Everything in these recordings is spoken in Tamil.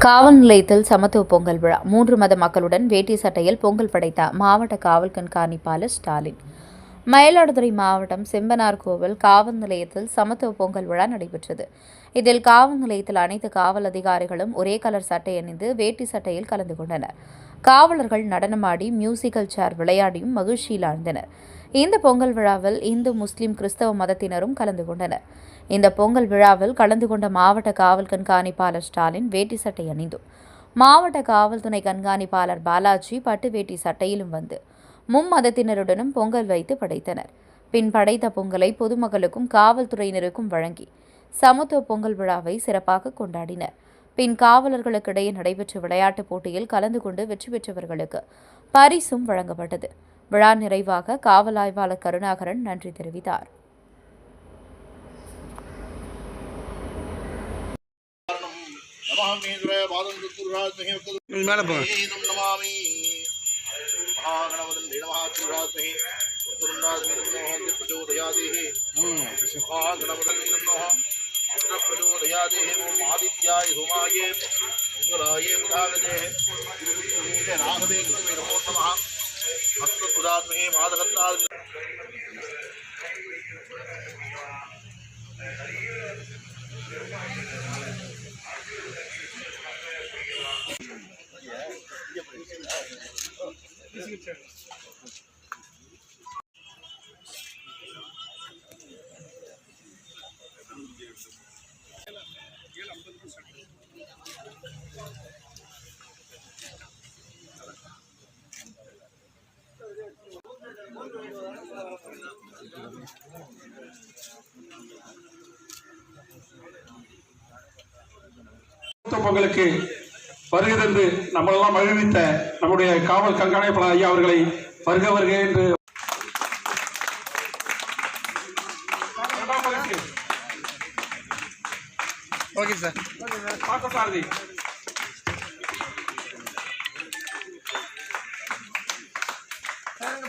காவல் நிலையத்தில் சமத்துவ பொங்கல் விழா 3 மத மக்களுடன் வேட்டி சட்டையில் பொங்கல் படைத்த மாவட்ட காவல் கண்காணிப்பாளர் ஸ்டாலின். மயிலாடுதுறை மாவட்டம் செம்பனார்கோவில் காவல் நிலையத்தில் சமத்துவ பொங்கல் விழா நடைபெற்றது. இதில் காவல் நிலையத்தில் அனைத்து காவல் அதிகாரிகளும் ஒரே கலர் சட்டை அணிந்து வேட்டி சட்டையில் கலந்து கொண்டனர். காவலர்கள் நடனமாடி மியூசிக்கல் சேர் விளையாடியும் மகிழ்ச்சியில் ஆழ்ந்தனர். இந்த பொங்கல் விழாவில் இந்து, முஸ்லிம், கிறிஸ்தவ மதத்தினரும் கலந்து கொண்டனர். இந்த பொங்கல் விழாவில் கலந்து கொண்ட மாவட்ட காவல் கண்காணிப்பாளர் ஸ்டாலின் வேட்டி சட்டை அணிந்தும், மாவட்ட காவல் துணை கண்காணிப்பாளர் பாலாஜி பட்டு வேட்டி சட்டையிலும் வந்து மும்மதத்தினருடனும் பொங்கல் வைத்து படைத்தனர். பின் படைத்த பொங்கலை பொதுமக்களுக்கும் காவல்துறையினருக்கும் வழங்கி சமத்துவ பொங்கல் விழாவை சிறப்பாக கொண்டாடினர். பின் காவலர்களுக்கிடையே நடைபெற்ற விளையாட்டுப் போட்டியில் கலந்து கொண்டு வெற்றி பெற்றவர்களுக்கு பரிசும் வழங்கப்பட்டது. விழா நிறைவாக காவல் ஆய்வாளர் கருணாகரன் நன்றி தெரிவித்தார். आदित्याय हुमाय मंगलाय बुधागजे राघवे कृष्णे नमो नमः हस्तसुरात्महे मादहत्ताय பொங்கலுக்கு வருகை தந்து நம்மளெல்லாம் மகிழ்வித்த நம்முடைய காவல் கண்காணிப்பாளர் ஐயா அவர்களை வருக வருக என்று ஓகே சார் பார்த்தசாரதி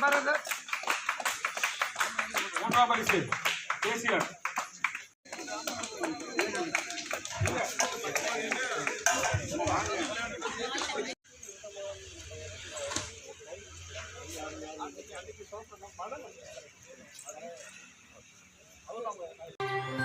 பாருங்க மூன்றாம் பரிசு தேசியர் Thank you.